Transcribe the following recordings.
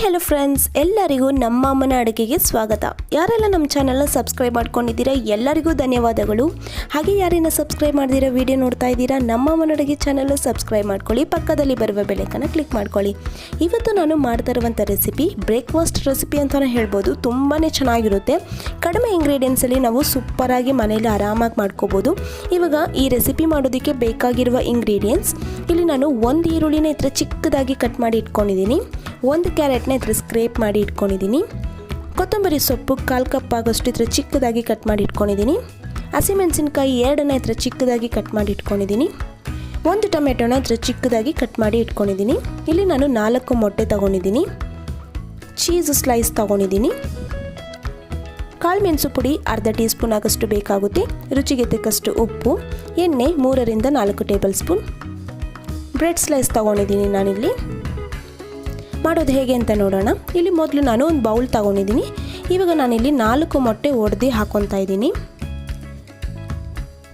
Hello friends, ಎಲ್ಲರಿಗೂ ನಮ್ಮ ಅಮ್ಮನ ಅಡುಗೆಗೆ ಸ್ವಾಗತ. ಯಾರೆಲ್ಲ ನಮ್ಮ ಚಾನಲ್ನ ಸಬ್ಸ್ಕ್ರೈಬ್ ಮಾಡ್ಕೊಂಡಿದ್ದೀರಾ ಎಲ್ಲರಿಗೂ ಧನ್ಯವಾದಗಳು. ಹಾಗೆ ಯಾರೇನ ಸಬ್ಸ್ಕ್ರೈಬ್ ಮಾಡಿದಿರೋ ವಿಡಿಯೋ ನೋಡ್ತಾ ಇದ್ದೀರಾ, ನಮ್ಮ ಅಮ್ಮನ ಅಡುಗೆ ಚಾನಲ್ನ ಸಬ್ಸ್ಕ್ರೈಬ್ ಮಾಡ್ಕೊಳ್ಳಿ, ಪಕ್ಕದಲ್ಲಿ ಬರುವ ಬೆಲೈಕನ್ನ ಕ್ಲಿಕ್ ಮಾಡ್ಕೊಳ್ಳಿ. ಇವತ್ತು ನಾನು ಮಾಡ್ತಾ ಇರುವಂಥ ರೆಸಿಪಿ ಬ್ರೇಕ್ಫಾಸ್ಟ್ ರೆಸಿಪಿ ಅಂತಲೇ ಹೇಳ್ಬೋದು. ತುಂಬಾ ಚೆನ್ನಾಗಿರುತ್ತೆ. ಕಡಿಮೆ ಇಂಗ್ರೀಡಿಯೆಂಟ್ಸಲ್ಲಿ ನಾವು ಸೂಪರಾಗಿ ಮನೇಲಿ ಆರಾಮಾಗಿ ಮಾಡ್ಕೋಬೋದು. ಇವಾಗ ಈ ರೆಸಿಪಿ ಮಾಡೋದಕ್ಕೆ ಬೇಕಾಗಿರುವ ಇಂಗ್ರೀಡಿಯೆಂಟ್ಸ್ ಇಲ್ಲಿ ನಾನು ಒಂದು ಈರುಳ್ಳಿನ ಈ ಥರ ಚಿಕ್ಕದಾಗಿ ಕಟ್ ಮಾಡಿ ಇಟ್ಕೊಂಡಿದ್ದೀನಿ, ಒಂದು ಕ್ಯಾರೆಟ್ನ ಈ ಥರ ಸ್ಕ್ರೇಪ್ ಮಾಡಿ ಇಟ್ಕೊಂಡಿದ್ದೀನಿ, ಕೊತ್ತಂಬರಿ ಸೊಪ್ಪು 1/4 ಕಪ್ ಆಗೋಷ್ಟು ಈ ಥರ ಚಿಕ್ಕದಾಗಿ ಕಟ್ ಮಾಡಿ ಇಟ್ಕೊಂಡಿದ್ದೀನಿ, ಹಸಿಮೆಣಸಿನ್ಕಾಯಿ 2ನ್ನ ಈ ಥರ ಚಿಕ್ಕದಾಗಿ ಕಟ್ ಮಾಡಿ ಇಟ್ಕೊಂಡಿದ್ದೀನಿ, ಒಂದು ಟೊಮೆಟೊನ ಈ ಥರ ಚಿಕ್ಕದಾಗಿ ಕಟ್ ಮಾಡಿ ಇಟ್ಕೊಂಡಿದ್ದೀನಿ. ಇಲ್ಲಿ ನಾನು 4 ಮೊಟ್ಟೆ ತೊಗೊಂಡಿದ್ದೀನಿ, ಚೀಸ್ ಸ್ಲೈಸ್ ತೊಗೊಂಡಿದ್ದೀನಿ, ಕಾಳು ಮೆಣಸು ಪುಡಿ ಅರ್ಧ ಟೀ ಸ್ಪೂನ್ ಆಗೋಷ್ಟು ಬೇಕಾಗುತ್ತೆ, ರುಚಿಗೆ ತಕ್ಕಷ್ಟು ಉಪ್ಪು, ಎಣ್ಣೆ 3ರಿಂದ 4 ಟೇಬಲ್ ಸ್ಪೂನ್, ಬ್ರೆಡ್ ಸ್ಲೈಸ್ ತೊಗೊಂಡಿದ್ದೀನಿ. ನಾನಿಲ್ಲಿ ಮಾಡೋದು ಹೇಗೆ ಅಂತ ನೋಡೋಣ. ಇಲ್ಲಿ ಮೊದಲು ನಾನು ಒಂದು ಬೌಲ್ ತೊಗೊಂಡಿದ್ದೀನಿ. ಇವಾಗ ನಾನಿಲ್ಲಿ 4 ಮೊಟ್ಟೆ ಒಡೆದು ಹಾಕ್ಕೊತಾ ಇದ್ದೀನಿ.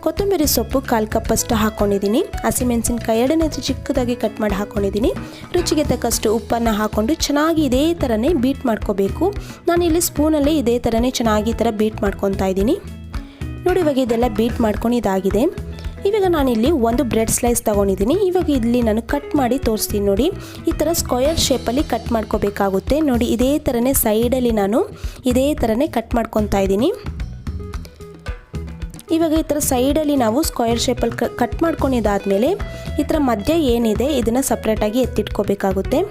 ಕೊತ್ತಂಬರಿ ಸೊಪ್ಪು 1/4 ಕಪ್ಪಷ್ಟು ಹಾಕ್ಕೊಂಡಿದ್ದೀನಿ, ಹಸಿಮೆಣಸಿನ್ಕಾಯಿ 2ನ್ನ ಚಿಕ್ಕದಾಗಿ ಕಟ್ ಮಾಡಿ ಹಾಕ್ಕೊಂಡಿದ್ದೀನಿ, ರುಚಿಗೆ ತಕ್ಕಷ್ಟು ಉಪ್ಪನ್ನು ಹಾಕ್ಕೊಂಡು ಚೆನ್ನಾಗಿ ಇದೇ ಥರನೇ ಬೀಟ್ ಮಾಡ್ಕೋಬೇಕು. ನಾನಿಲ್ಲಿ ಸ್ಪೂನಲ್ಲಿ ಇದೇ ಥರನೇ ಚೆನ್ನಾಗಿ ಈ ಥರ ಬೀಟ್ ಮಾಡ್ಕೊತಾ ಇದ್ದೀನಿ. ನೋಡಿ, ಇವಾಗ ಇದೆಲ್ಲ ಬೀಟ್ ಮಾಡ್ಕೊಂಡು ಇದಾಗಿದೆ. ಇವಾಗ ನಾನಿಲ್ಲಿ ಒಂದು ಬ್ರೆಡ್ ಸ್ಲೈಸ್ ತೊಗೊಂಡಿದ್ದೀನಿ. ಇವಾಗ ಇಲ್ಲಿ ನಾನು ಕಟ್ ಮಾಡಿ ತೋರಿಸ್ತೀನಿ ನೋಡಿ. ಈ ಥರ ಸ್ಕ್ವಯರ್ ಶೇಪಲ್ಲಿ ಕಟ್ ಮಾಡ್ಕೋಬೇಕಾಗುತ್ತೆ. ನೋಡಿ, ಇದೇ ಥರನೇ ಸೈಡಲ್ಲಿ ನಾನು ಇದೇ ಥರನೇ ಕಟ್ ಮಾಡ್ಕೊತಾ ಇದ್ದೀನಿ. ಇವಾಗ ಈ ಥರ ಸೈಡಲ್ಲಿ ನಾವು ಸ್ಕ್ವಯರ್ ಶೇಪಲ್ಲಿ ಕಟ್ ಮಾಡ್ಕೊಂಡಿದ್ದಾದಮೇಲೆ ಈ ಥರ ಮಧ್ಯ ಏನಿದೆ ಇದನ್ನು ಸಪ್ರೇಟಾಗಿ ಎತ್ತಿಟ್ಕೋಬೇಕಾಗುತ್ತೆ.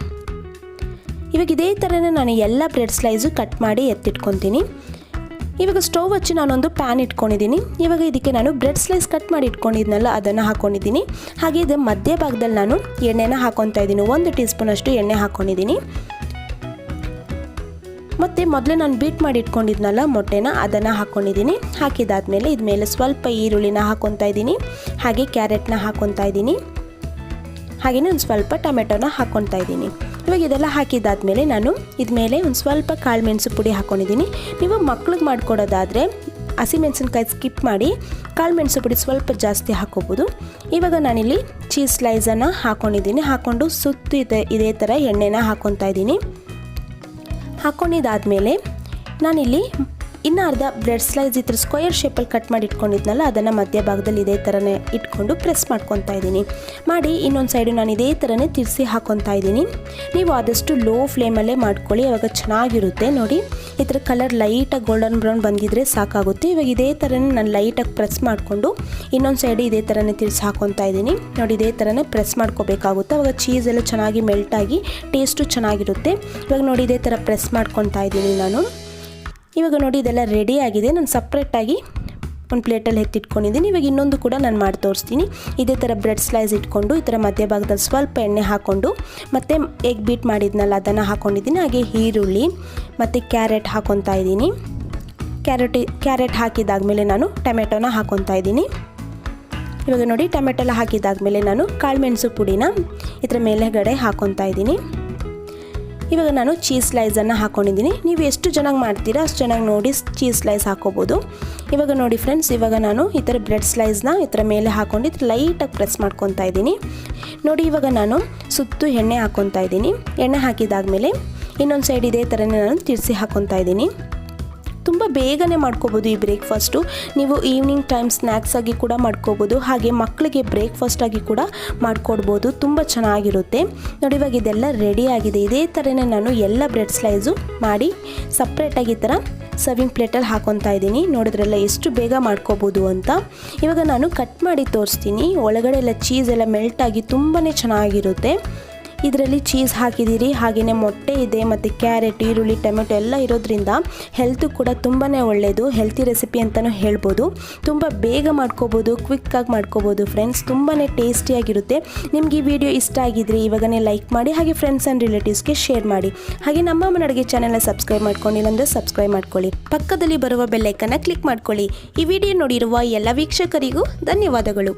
ಇವಾಗ ಇದೇ ಥರನೇ ನಾನು ಎಲ್ಲ ಬ್ರೆಡ್ ಸ್ಲೈಸು ಕಟ್ ಮಾಡಿ ಎತ್ತಿಟ್ಕೊತೀನಿ. ಇವಾಗ ಸ್ಟವ್ ಹಚ್ಚಿ ನಾನೊಂದು ಪ್ಯಾನ್ ಇಟ್ಕೊಂಡಿದ್ದೀನಿ. ಇವಾಗ ಇದಕ್ಕೆ ನಾನು ಬ್ರೆಡ್ ಸ್ಲೈಸ್ ಕಟ್ ಮಾಡಿ ಇಟ್ಕೊಂಡಿದ್ನಲ್ಲ ಅದನ್ನು ಹಾಕ್ಕೊಂಡಿದ್ದೀನಿ. ಹಾಗೆ ಇದು ಮಧ್ಯ ಭಾಗದಲ್ಲಿ ನಾನು ಎಣ್ಣೆನ ಹಾಕ್ಕೊತಾ ಇದ್ದೀನಿ. 1 ಟೀ ಸ್ಪೂನ್ ಅಷ್ಟು ಎಣ್ಣೆ ಹಾಕ್ಕೊಂಡಿದ್ದೀನಿ. ಮತ್ತು ಮೊದಲೇ ನಾನು ಬೀಟ್ ಮಾಡಿ ಇಟ್ಕೊಂಡಿದ್ನಲ್ಲ ಮೊಟ್ಟೆನ ಅದನ್ನು ಹಾಕ್ಕೊಂಡಿದ್ದೀನಿ. ಹಾಕಿದಾದ್ಮೇಲೆ ಇದ್ಮೇಲೆ ಸ್ವಲ್ಪ ಈರುಳ್ಳಿನ ಹಾಕ್ಕೊತಾ ಇದ್ದೀನಿ, ಹಾಗೆ ಕ್ಯಾರೆಟ್ನ ಹಾಕ್ಕೊತಾ ಇದ್ದೀನಿ, ಹಾಗೆಯೇ ಒಂದು ಸ್ವಲ್ಪ ಟೊಮೆಟೊನ ಹಾಕ್ಕೊತಾ ಇದ್ದೀನಿ. ಇವಾಗ ಇದೆಲ್ಲ ಹಾಕಿದ್ದಾದಮೇಲೆ ನಾನು ಇದ್ಮೇಲೆ ಒಂದು ಸ್ವಲ್ಪ ಕಾಳು ಮೆಣಸು ಪುಡಿ ಹಾಕ್ಕೊಂಡಿದ್ದೀನಿ. ನೀವು ಮಕ್ಳಿಗೆ ಮಾಡಿಕೊಡೋದಾದರೆ ಹಸಿಮೆಣಸಿನ್ಕಾಯಿ ಸ್ಕಿಪ್ ಮಾಡಿ ಕಾಳು ಮೆಣಸು ಪುಡಿ ಸ್ವಲ್ಪ ಜಾಸ್ತಿ ಹಾಕ್ಕೋಬೋದು. ಇವಾಗ ನಾನಿಲ್ಲಿ ಚೀಸ್ ಸ್ಲೈಸನ್ನು ಹಾಕ್ಕೊಂಡಿದ್ದೀನಿ. ಹಾಕ್ಕೊಂಡು ಸುತ್ತು ಇದೇ ಥರ ಎಣ್ಣೆನ ಹಾಕ್ಕೊತಾ ಇದ್ದೀನಿ. ಹಾಕ್ಕೊಂಡಿದ್ದಾದಮೇಲೆ ನಾನಿಲ್ಲಿ ಇನ್ನು ಅರ್ಧ ಬ್ರೆಡ್ ಸ್ಲೈಸ್ ಈ ಥರ ಸ್ಕ್ವಯರ್ ಶೇಪಲ್ಲಿ ಕಟ್ ಮಾಡಿ ಇಟ್ಕೊಂಡಿದ್ನಲ್ಲ ಅದನ್ನು ಮಧ್ಯ ಭಾಗದಲ್ಲಿ ಇದೇ ಥರನೇ ಇಟ್ಕೊಂಡು ಪ್ರೆಸ್ ಮಾಡ್ಕೊತಾ ಇದ್ದೀನಿ. ಮಾಡಿ ಇನ್ನೊಂದು ಸೈಡು ನಾನು ಇದೇ ಥರನೇ ತಿರ್ಸಿ ಹಾಕ್ಕೊತಾ ಇದ್ದೀನಿ. ನೀವು ಆದಷ್ಟು ಲೋ ಫ್ಲೇಮಲ್ಲೇ ಮಾಡ್ಕೊಳ್ಳಿ, ಆವಾಗ ಚೆನ್ನಾಗಿರುತ್ತೆ. ನೋಡಿ, ಈ ಥರ ಕಲರ್ ಲೈಟಾಗಿ ಗೋಲ್ಡನ್ ಬ್ರೌನ್ ಬಂದಿದ್ರೆ ಸಾಕಾಗುತ್ತೆ. ಇವಾಗ ಇದೇ ಥರನೇ ನಾನು ಲೈಟಾಗಿ ಪ್ರೆಸ್ ಮಾಡಿಕೊಂಡು ಇನ್ನೊಂದು ಸೈಡು ಇದೇ ಥರನೇ ತಿರ್ಸಿ ಹಾಕ್ಕೊತಾ ಇದ್ದೀನಿ. ನೋಡಿ, ಇದೇ ಥರನೇ ಪ್ರೆಸ್ ಮಾಡ್ಕೋಬೇಕಾಗುತ್ತೆ, ಆವಾಗ ಚೀಸ್ ಎಲ್ಲ ಚೆನ್ನಾಗಿ ಮೆಲ್ಟಾಗಿ ಟೇಸ್ಟು ಚೆನ್ನಾಗಿರುತ್ತೆ. ಇವಾಗ ನೋಡಿ, ಇದೇ ಥರ ಪ್ರೆಸ್ ಮಾಡ್ಕೊತಾ ಇದ್ದೀನಿ ನಾನು. ಇವಾಗ ನೋಡಿ, ಇದೆಲ್ಲ ರೆಡಿ ಆಗಿದೆ. ನಾನು ಸಪ್ರೇಟಾಗಿ ಒಂದು ಪ್ಲೇಟಲ್ಲಿ ಎತ್ತಿಟ್ಕೊಂಡಿದ್ದೀನಿ. ಇವಾಗ ಇನ್ನೊಂದು ಕೂಡ ನಾನು ಮಾಡಿ ತೋರಿಸ್ತೀನಿ. ಇದೇ ಥರ ಬ್ರೆಡ್ ಸ್ಲೈಸ್ ಇಟ್ಕೊಂಡು ಈ ಥರ ಮಧ್ಯ ಭಾಗದಲ್ಲಿ ಸ್ವಲ್ಪ ಎಣ್ಣೆ ಹಾಕ್ಕೊಂಡು ಮತ್ತು ಎಗ್ ಬೀಟ್ ಮಾಡಿದ್ನಲ್ಲ ಅದನ್ನು ಹಾಕ್ಕೊಂಡಿದ್ದೀನಿ. ಹಾಗೆ ಈರುಳ್ಳಿ ಮತ್ತು ಕ್ಯಾರೆಟ್ ಹಾಕ್ಕೊತಾ ಇದ್ದೀನಿ. ಕ್ಯಾರೆಟ್ ಹಾಕಿದಾದ್ಮೇಲೆ ನಾನು ಟೊಮೆಟೊನ ಹಾಕ್ಕೊತಾ ಇದ್ದೀನಿ. ಇವಾಗ ನೋಡಿ, ಟೊಮೆಟೊಲ್ಲ ಹಾಕಿದಾದ್ಮೇಲೆ ನಾನು ಕಾಳು ಮೆಣಸು ಪುಡಿನ ಈ ಥರ ಮೇಲೆಗಡೆ ಹಾಕ್ಕೊತಾ ಇದ್ದೀನಿ. ಇವಾಗ ನಾನು ಚೀಸ್ ಸ್ಲೈಸನ್ನು ಹಾಕ್ಕೊಂಡಿದ್ದೀನಿ. ನೀವು ಎಷ್ಟು ಚೆನ್ನಾಗಿ ಮಾಡ್ತೀರಾ ಅಷ್ಟು ಚೆನ್ನಾಗಿ ನೋಡಿ ಚೀಸ್ ಸ್ಲೈಸ್ ಹಾಕ್ಕೋಬೋದು. ಇವಾಗ ನೋಡಿ ಫ್ರೆಂಡ್ಸ್, ಇವಾಗ ನಾನು ಈ ಥರ ಬ್ರೆಡ್ ಸ್ಲೈಸ್ನ ಈ ಥರ ಮೇಲೆ ಹಾಕ್ಕೊಂಡು ಲೈಟಾಗಿ ಪ್ರೆಸ್ ಮಾಡ್ಕೊತಾ ಇದ್ದೀನಿ. ನೋಡಿ, ಇವಾಗ ನಾನು ಸುತ್ತು ಎಣ್ಣೆ ಹಾಕ್ಕೊತಾ ಇದ್ದೀನಿ. ಎಣ್ಣೆ ಹಾಕಿದಾದ್ಮೇಲೆ ಇನ್ನೊಂದು ಸೈಡ್ ಇದೇ ಥರನೇ ನಾನು ತಿರ್ಸಿ ಹಾಕ್ಕೊತಾ ಇದ್ದೀನಿ. ತುಂಬ ಬೇಗನೆ ಮಾಡ್ಕೋಬೋದು ಈ ಬ್ರೇಕ್ಫಾಸ್ಟು. ನೀವು ಈವ್ನಿಂಗ್ ಟೈಮ್ ಸ್ನ್ಯಾಕ್ಸ್ ಆಗಿ ಕೂಡ ಮಾಡ್ಕೋಬೋದು, ಹಾಗೆ ಮಕ್ಕಳಿಗೆ ಬ್ರೇಕ್ಫಾಸ್ಟ್ ಆಗಿ ಕೂಡ ಮಾಡಿಕೊಡ್ಬೋದು. ತುಂಬ ಚೆನ್ನಾಗಿರುತ್ತೆ. ನೋಡಿ, ಇವಾಗ ಇದೆಲ್ಲ ರೆಡಿ ಆಗಿದೆ. ಇದೇ ಥರನೇ ನಾನು ಎಲ್ಲ ಬ್ರೆಡ್ ಸ್ಲೈಸು ಮಾಡಿ ಸಪ್ರೇಟಾಗಿ ಈ ಥರ ಸರ್ವಿಂಗ್ ಪ್ಲೇಟಲ್ಲಿ ಹಾಕ್ಕೊತಾ ಇದ್ದೀನಿ. ನೋಡಿದ್ರಲ್ಲ ಎಷ್ಟು ಬೇಗ ಮಾಡ್ಕೋಬೋದು ಅಂತ. ಇವಾಗ ನಾನು ಕಟ್ ಮಾಡಿ ತೋರಿಸ್ತೀನಿ. ಒಳಗಡೆ ಎಲ್ಲ ಚೀಸ್ ಎಲ್ಲ ಮೆಲ್ಟಾಗಿ ತುಂಬಾ ಚೆನ್ನಾಗಿರುತ್ತೆ. ಇದರಲ್ಲಿ ಚೀಸ್ ಹಾಕಿದ್ದೀರಿ, ಹಾಗೆಯೇ ಮೊಟ್ಟೆ ಇದೆ, ಮತ್ತು ಕ್ಯಾರೆಟ್, ಈರುಳ್ಳಿ, ಟೊಮೆಟೊ ಎಲ್ಲ ಇರೋದ್ರಿಂದ ಹೆಲ್ತು ಕೂಡ ತುಂಬಾ ಒಳ್ಳೆಯದು. ಹೆಲ್ತಿ ರೆಸಿಪಿ ಅಂತಲೂ ಹೇಳ್ಬೋದು. ತುಂಬ ಬೇಗ ಮಾಡ್ಕೋಬೋದು, ಕ್ವಿಕ್ಕಾಗಿ ಮಾಡ್ಕೋಬೋದು ಫ್ರೆಂಡ್ಸ್. ತುಂಬಾ ಟೇಸ್ಟಿಯಾಗಿರುತ್ತೆ. ನಿಮಗೆ ಈ ವಿಡಿಯೋ ಇಷ್ಟ ಆಗಿದ್ರೆ ಇವಾಗನೇ ಲೈಕ್ ಮಾಡಿ, ಹಾಗೆ ಫ್ರೆಂಡ್ಸ್ ಆ್ಯಂಡ್ ರಿಲೇಟಿವ್ಸ್ಗೆ ಶೇರ್ ಮಾಡಿ. ಹಾಗೆ ನಮ್ಮ ಅಮ್ಮನ ಅಡುಗೆ ಚಾನೆಲ್ನ ಸಬ್ಸ್ಕ್ರೈಬ್ ಮಾಡ್ಕೊಂಡಿಲ್ಲ ಅಂದರೆ ಸಬ್ಸ್ಕ್ರೈಬ್ ಮಾಡ್ಕೊಳ್ಳಿ, ಪಕ್ಕದಲ್ಲಿ ಬರುವ ಬೆಲ್ಲೈಕನ್ನ ಕ್ಲಿಕ್ ಮಾಡ್ಕೊಳ್ಳಿ. ಈ ವಿಡಿಯೋ ನೋಡಿರುವ ಎಲ್ಲ ವೀಕ್ಷಕರಿಗೂ ಧನ್ಯವಾದಗಳು.